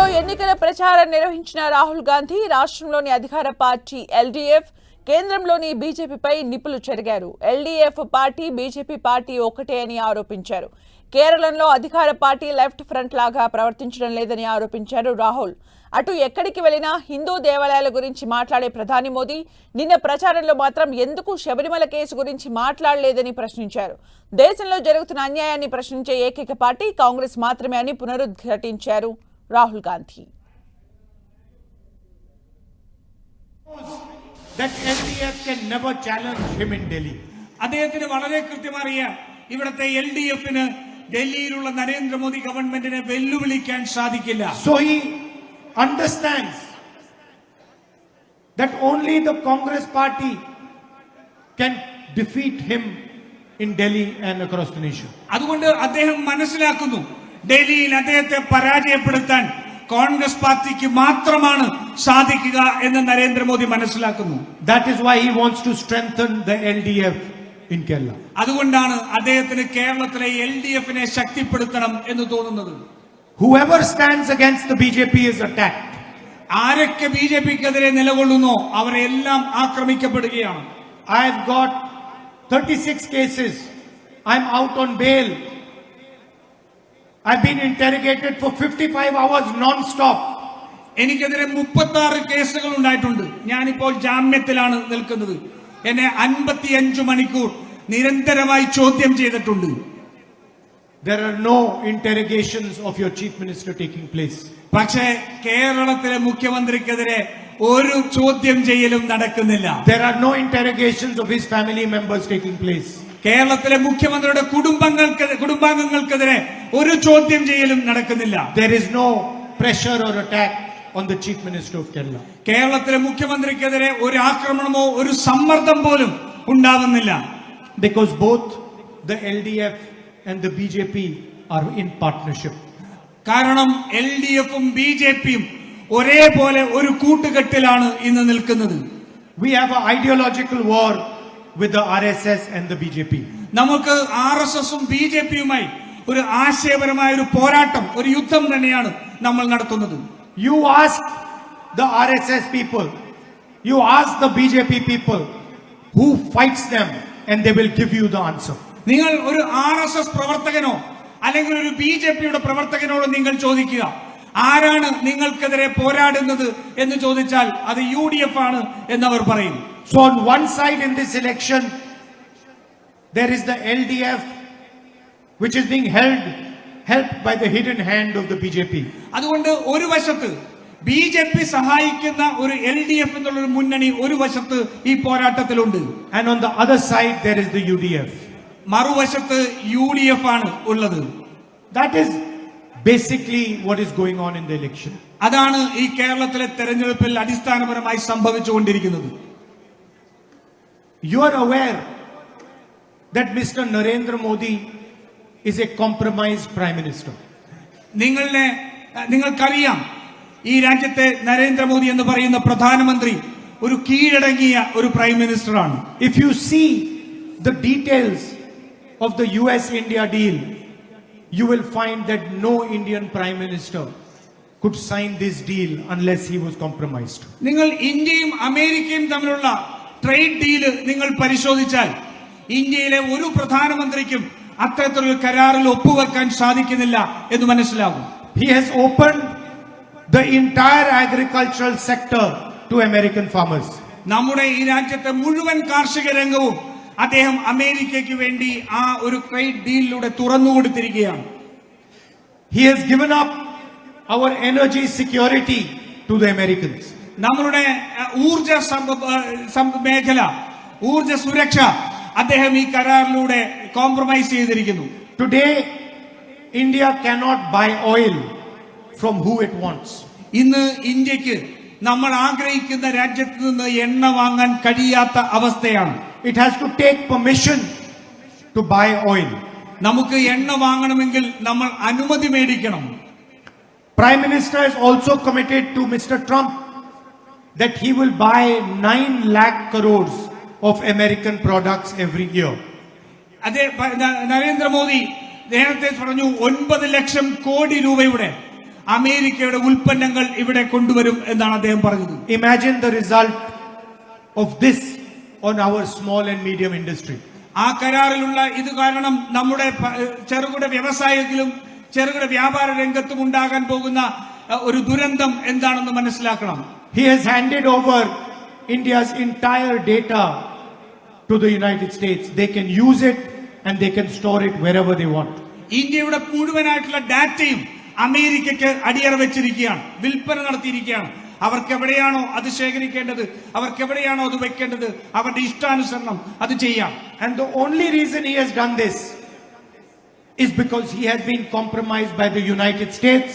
కేరళలో ఎన్నికల ప్రచారం నిర్వహించిన రాహుల్ గాంధీ రాష్ట్రంలోని అధికార పార్టీ ఎల్డీఎఫ్ కేంద్రంలోని బీజేపీపై నిప్పులు చెరిగారు. ఎల్డీఎఫ్ పార్టీ బీజేపీ పార్టీ ఒకటే అని ఆరోపించారు. కేరళలో అధికార పార్టీ లెఫ్ట్ ఫ్రంట్ లాగా ప్రవర్తించడం లేదని ఆరోపించారు రాహుల్. అటు ఎక్కడికి వెళ్లినా హిందూ దేవాలయాల గురించి మాట్లాడే ప్రధాని మోదీ నిన్న ప్రచారంలో మాత్రం ఎందుకు శబరిమల కేసు గురించి మాట్లాడలేదని ప్రశ్నించారు. దేశంలో జరుగుతున్న అన్యాయాన్ని ప్రశ్నించే ఏకైక పార్టీ కాంగ్రెస్ మాత్రమే అని పునరుద్ఘాటించారు Rahul Gandhi. That LDF can never challenge him in Delhi. അദ്ദേഹത്തിന് വളരെ കൃത്യമായി അറിയാം ഇവിടത്തെ എൽഡിഎഫിന് ഡൽഹിയിലുള്ള നരേന്ദ്രമോദി ഗവൺമെന്റിനെ വെല്ലുവിളിക്കാൻ സാധിക്കില്ല. So he understands that only the Congress party can defeat him in Delhi and across the nation. അതുകൊണ്ട് അദ്ദേഹം മനസ്സിലാക്കുന്നു ഡൽഹിയിൽ അദ്ദേഹത്തെ പരാജയപ്പെടുത്താൻ കോൺഗ്രസ് പാർട്ടിക്ക് മാത്രമാണ് സാധിക്കുക എന്ന് നരേന്ദ്രമോദി മനസ്സിലാക്കുന്നു. That is why he wants to strengthen the LDF in Kerala. അതുകൊണ്ടാണ് അദ്ദേഹത്തിന് കേരളത്തിലെ എൽഡിഎഫിനെ ശക്തിപ്പെടുത്തണം എന്ന് തോന്നുന്നത്. Whoever stands against the BJP is attacked. ആരൊക്കെ ബിജെപിക്കെതിരെ നിലകൊള്ളുന്നോ അവരെല്ലാം ആക്രമിക്കപ്പെടുകയാണ്. I have got 36 cases. I am out on bail. I've been interrogated for 55 hours non-stop. എനിക്കെതിരെ 36 കേസുകൾ ഉണ്ടായിട്ടുണ്ട്. ഞാനിപ്പോൾ ജാമ്യത്തിലാണ് നിൽക്കുന്നത്. എന്നെ 55 മണിക്കൂർ നിരന്തരമായി ചോദ്യം ചെയ്തിട്ടുണ്ട്. There are no interrogations of your chief minister taking place. പക്ഷേ കേരളത്തിലെ മുഖ്യമന്ത്രിക്കെതിരെ ഒരു ചോദ്യം ചെയ്യലും നടക്കുന്നില്ല. There are no interrogations of his family members taking place. കേരളത്തിലെ മുഖ്യമന്ത്രിയുടെ കുടുംബാംഗങ്ങൾക്കെതിരെ ഒരു ചോദ്യം ചെയ്യലും നടക്കുന്നില്ല. There is no pressure or attack on the chief minister of Kerala. കേരളത്തിലെ മുഖ്യമന്ത്രിക്കെതിരെ ഒരു ആക്രമണമോ ഒരു സമ്മർദ്ദം പോലും ഉണ്ടാവുന്നില്ല. Because both the LDF and the BJP are in partnership. കാരണം എൽഡിഎഫും ബിജെപിയും ഒരേപോലെ ഒരു കൂട്ടുകെട്ടിലാണ് ഇന്ന് നിൽക്കുന്നത്. We have an ideological war with the RSS and the BJP. നമുക്ക് ആർഎസ്എസും ബിജെപിയുമായി ഒരു ആശയപരമായ ഒരു പോരാട്ടം, ഒരു യുദ്ധം തന്നെയാണ് നമ്മൾ നടത്തുന്നത്. You ask the RSS people, you ask the BJP people who fights them and they will give you the answer. നിങ്ങൾ ഒരു ആർഎസ്എസ് പ്രവർത്തകനോ അല്ലെങ്കിൽ ഒരു ബിജെപിയുടെ പ്രവർത്തകനോട് നിങ്ങൾ ചോദിക്കുക ആരാണ് നിങ്ങൾക്കെതിരെ പോരാടുന്നത് എന്ന് ചോദിച്ചാൽ അത് യുഡിഎഫ് ആണ് എന്നവർ പറയും. So on one side in this election there is the LDF which is being helped by the hidden hand of the BJP. അതുകൊണ്ട് ഒരു വശത്ത് ബിജെപി സഹായിക്കുന്ന ഒരു എൽഡിഎഫ് എന്നുള്ള ഒരു മുന്നണി ഒരു വശത്ത് ഈ പോരാട്ടത്തിലുണ്ട്. And on the other side there is the UDF. മറുവശത്ത് യുഡിഎഫ് ആണ് ഉള്ളത്. That is basically what is going on in the election. അതാണ് ഈ കേരളത്തിലെ തെരഞ്ഞെടുപ്പിൽ അടിസ്ഥാനപരമായി സംഭവിച്ചുകൊണ്ടിരിക്കുന്നത്. You are aware that Mr. Narendra Modi is a compromised prime minister. നിങ്ങൾക്കറിയാം ഈ രാജ്യത്തെ നരേന്ദ്രമോദി എന്ന് പറയുന്ന പ്രധാനമന്ത്രി ഒരു കീഴടങ്ങിയ ഒരു പ്രൈം മിനിസ്റ്റർ ആണ്. If you see the details of the US-India deal, you will find that no Indian prime minister could sign this deal unless he was compromised. നിങ്ങൾ ഇന്ത്യയും അമേരിക്കയും തമ്മിലുള്ള ട്രേഡ് ഡീൽ നിങ്ങൾ പരിശോധിച്ചാൽ ഇന്ത്യയിലെ ഒരു പ്രധാനമന്ത്രിക്കും അത്തരത്തിലൊരു കരാറിൽ ഒപ്പുവെക്കാൻ സാധിക്കുന്നില്ല എന്ന് മനസ്സിലാകും. He has opened the entire agricultural sector to American farmers. നമ്മുടെ ഈ രാജ്യത്തെ മുഴുവൻ കാർഷിക രംഗവും അദ്ദേഹം അമേരിക്കയ്ക്ക് വേണ്ടി ആ ഒരു ട്രേഡ് ഡീലിലൂടെ തുറന്നു കൊടുത്തിരിക്കുകയാണ്. He has given up our energy security to the Americans. നമ്മളുടെ ഊർജ മേഖല, ഊർജ സുരക്ഷ അദ്ദേഹം ഈ കരാറിലൂടെ കോംപ്രമൈസ് ചെയ്തിരിക്കുന്നു. Today India cannot buy oil from who it wants. ഇന്ന് ഇന്ത്യക്ക് നമ്മൾ ആഗ്രഹിക്കുന്ന രാജ്യത്ത് നിന്ന് എണ്ണ വാങ്ങാൻ കഴിയാത്ത അവസ്ഥയാണ്. It has to take permission to buy oil. നമുക്ക് എണ്ണ വാങ്ങണമെങ്കിൽ നമ്മൾ അനുമതി മേടിക്കണം. Prime Minister has also committed to Mr. Trump that he will buy 9 lakh crores of American products every year. Narendra Modi നേരത്തെ പറഞ്ഞു 9 ലക്ഷം കോടി രൂപയുടെ അമേരിക്കയുടെ ഉൽപ്പന്നങ്ങൾ ഇവിടെ കൊണ്ടുവരും എന്നാണ് അദ്ദേഹം പറഞ്ഞത്. Imagine the result of this on our small and medium industry. ആ കരാറിലുള്ള ഇത് കാരണം നമ്മുടെ ചെറുകിട വ്യവസായത്തിലും ചെറുകിട വ്യാപാര രംഗത്തും ഉണ്ടാകാൻ പോകുന്ന ഒരു ദുരന്തം എന്താണെന്ന് മനസ്സിലാക്കണം. He has handed over India's entire data to the United States. They can use it and they can store it wherever they want. ഇന്ത്യയുടെ മുഴുവനായിട്ടുള്ള ഡാറ്റയും അമേരിക്കയ്ക്ക് അടിയറ വെച്ചിരിക്കുകയാണ്, വിൽപ്പന നടത്തിയിരിക്കുകയാണ്. അവർക്ക് എവിടെയാണോ അത് ശേഖരിക്കേണ്ടത്, അവർക്ക് എവിടെയാണോ അത് വെക്കേണ്ടത്, അവരുടെ ഇഷ്ടാനുസരണം അത് ചെയ്യാം. And the only reason he has done this is because he has been compromised by the United States